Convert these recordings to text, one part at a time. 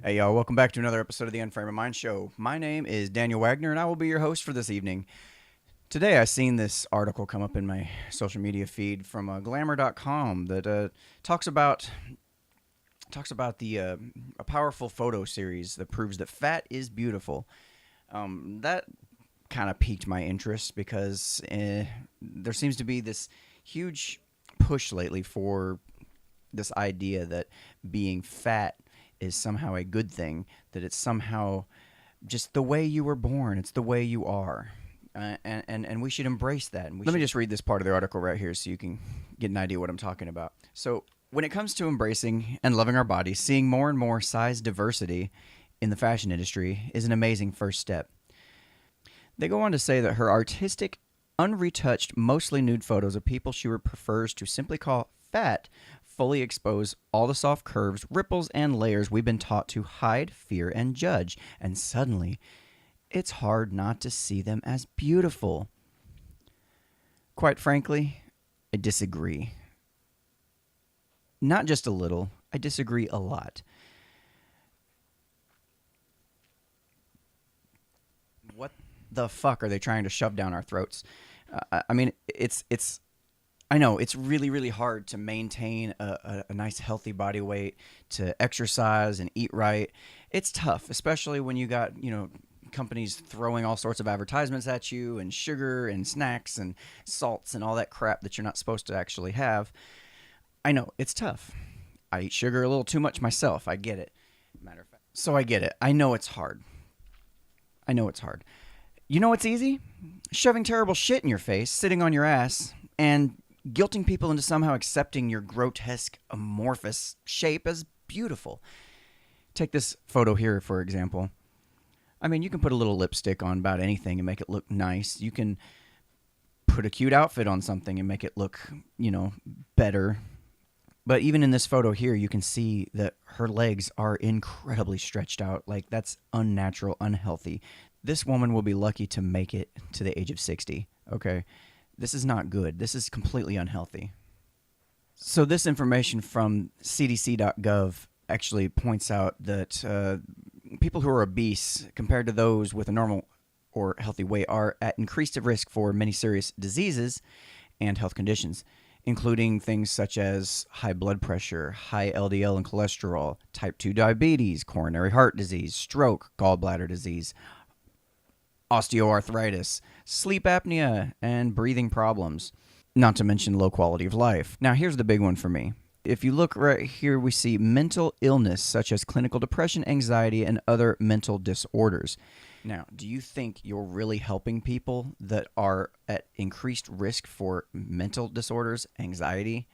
Hey y'all, welcome back to another episode of the Unframe of Mind Show. My name is Daniel Wagner and I will be your host for this evening. Today I seen this article come up in my social media feed from glamour.com that talks about a powerful photo series that proves that fat is beautiful. That kind of piqued my interest because there seems to be this huge push lately for this idea that being fat is somehow a good thing, that it's somehow just the way you were born, it's the way you are. And we should embrace that. Let me just read this part of the article right here so you can get an idea what I'm talking about. So, when it comes to embracing and loving our bodies, seeing more and more size diversity in the fashion industry is an amazing first step. They go on to say that her artistic, unretouched, mostly nude photos of people she prefers to simply call fat fully expose all the soft curves, ripples, and layers we've been taught to hide, fear, and judge. And suddenly, it's hard not to see them as beautiful. Quite frankly, I disagree. Not just a little, I disagree a lot. What the fuck are they trying to shove down our throats? I mean, I know it's really, really hard to maintain a nice, healthy body weight, to exercise and eat right. It's tough, especially when you got, companies throwing all sorts of advertisements at you and sugar and snacks and salts and all that crap that you're not supposed to actually have. I know, it's tough. I eat sugar a little too much myself. I get it. Matter of fact. So I get it. I know it's hard. You know what's easy? Shoving terrible shit in your face, sitting on your ass, and guilting people into somehow accepting your grotesque, amorphous shape as beautiful. Take this photo here, for example. I mean, you can put a little lipstick on about anything and make it look nice. You can put a cute outfit on something and make it look, better. But even in this photo here, you can see that her legs are incredibly stretched out. Like, that's unnatural, unhealthy. This woman will be lucky to make it to the age of 60, okay? This is not good. This is completely unhealthy. So this information from cdc.gov actually points out that people who are obese compared to those with a normal or healthy weight are at increased risk for many serious diseases and health conditions, including things such as high blood pressure, high LDL and cholesterol, type 2 diabetes, coronary heart disease, stroke, gallbladder disease, osteoarthritis, sleep apnea, and breathing problems, not to mention low quality of life. Now, here's the big one for me. If you look right here, we see mental illness such as clinical depression, anxiety, and other mental disorders. Now, do you think you're really helping people that are at increased risk for mental disorders, anxiety,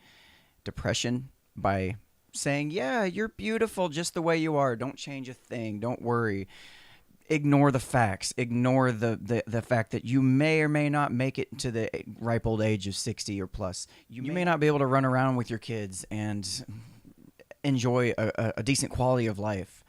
depression by saying, yeah, you're beautiful just the way you are, don't change a thing, don't worry? Ignore the facts. Ignore the fact that you may or may not make it to the ripe old age of 60 or plus. You may not be able to run around with your kids and enjoy a decent quality of life.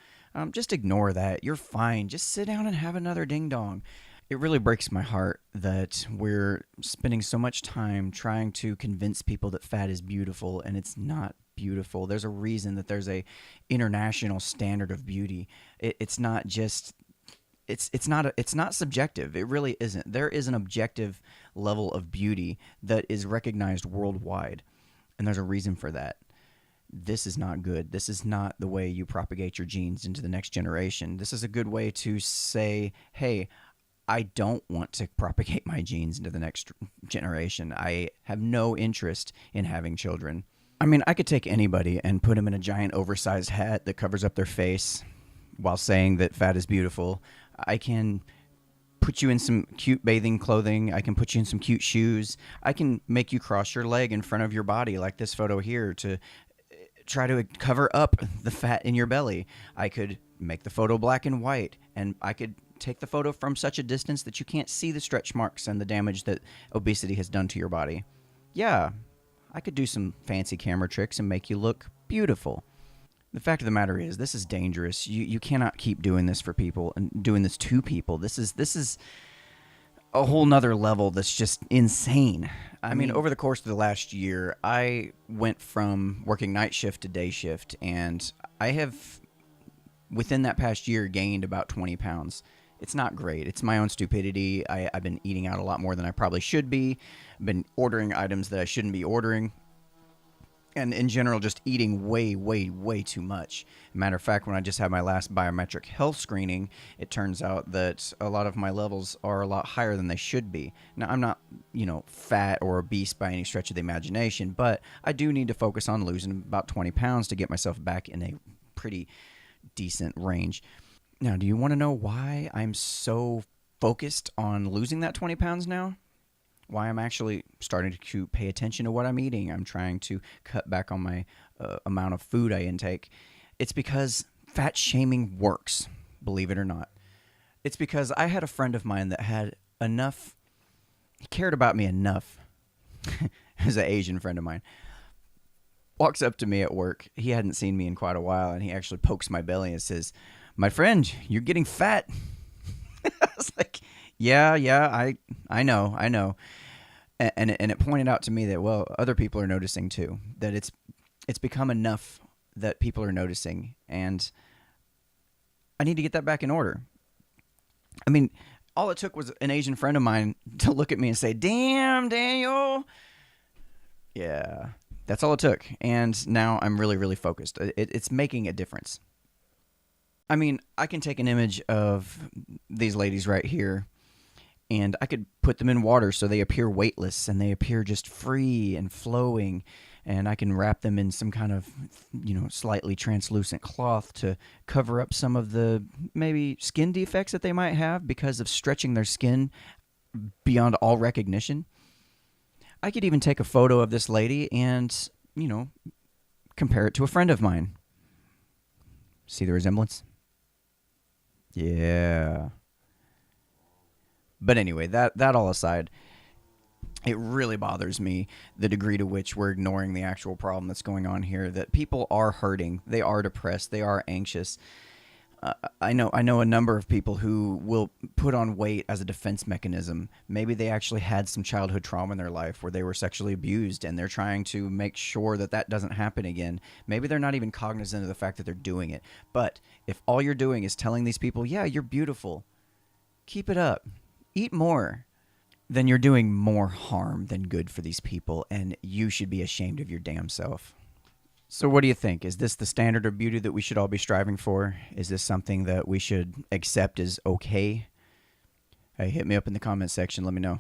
Just ignore that. You're fine. Just sit down and have another ding-dong. It really breaks my heart that we're spending so much time trying to convince people that fat is beautiful, and it's not beautiful. There's a reason that there's a international standard of beauty. It's not just... It's not subjective. It really isn't. There is an objective level of beauty that is recognized worldwide, and there's a reason for that. This is not good. This is not the way you propagate your genes into the next generation. This is a good way to say, hey, I don't want to propagate my genes into the next generation. I have no interest in having children. I mean, I could take anybody and put them in a giant oversized hat that covers up their face while saying that fat is beautiful. I can put you in some cute bathing clothing. I can put you in some cute shoes. I can make you cross your leg in front of your body like this photo here to try to cover up the fat in your belly. I could make the photo black and white, and I could take the photo from such a distance that you can't see the stretch marks and the damage that obesity has done to your body. Yeah, I could do some fancy camera tricks and make you look beautiful. The fact of the matter is, this is dangerous. You cannot keep doing this for people and doing this to people. This is a whole nother level that's just insane. I mean, over the course of the last year, I went from working night shift to day shift, and I have, within that past year, gained about 20 pounds. It's not great. It's my own stupidity. I've been eating out a lot more than I probably should be. I've been ordering items that I shouldn't be ordering. And in general, just eating way, way, way too much. Matter of fact, when I just had my last biometric health screening, it turns out that a lot of my levels are a lot higher than they should be. Now, I'm not, fat or obese by any stretch of the imagination, but I do need to focus on losing about 20 pounds to get myself back in a pretty decent range. Now, do you want to know why I'm so focused on losing that 20 pounds now? Why I'm actually starting to pay attention to what I'm eating. I'm trying to cut back on my amount of food I intake. It's because fat shaming works, believe it or not. It's because I had a friend of mine that had enough, he cared about me enough, as an Asian friend of mine, walks up to me at work. He hadn't seen me in quite a while, and he actually pokes my belly and says, "My friend, you're getting fat." I was like, yeah, I know. And it pointed out to me that, well, other people are noticing too, that it's become enough that people are noticing, and I need to get that back in order. I mean, all it took was an Asian friend of mine to look at me and say, "Damn, Daniel." Yeah, that's all it took, and now I'm really, really focused. It's making a difference. I mean, I can take an image of these ladies right here, and I could put them in water so they appear weightless and they appear just free and flowing, and I can wrap them in some kind of, slightly translucent cloth to cover up some of the maybe skin defects that they might have because of stretching their skin beyond all recognition. I could even take a photo of this lady and, compare it to a friend of mine. See the resemblance? Yeah. But anyway, that all aside, it really bothers me the degree to which we're ignoring the actual problem that's going on here, that people are hurting, they are depressed, they are anxious. I know a number of people who will put on weight as a defense mechanism. Maybe they actually had some childhood trauma in their life where they were sexually abused, and they're trying to make sure that doesn't happen again. Maybe they're not even cognizant of the fact that they're doing it. But if all you're doing is telling these people, yeah, you're beautiful, keep it up, eat more, then you're doing more harm than good for these people, and you should be ashamed of your damn self. So what do you think? Is this the standard of beauty that we should all be striving for? Is this something that we should accept as okay? Hey, hit me up in the comment section. Let me know.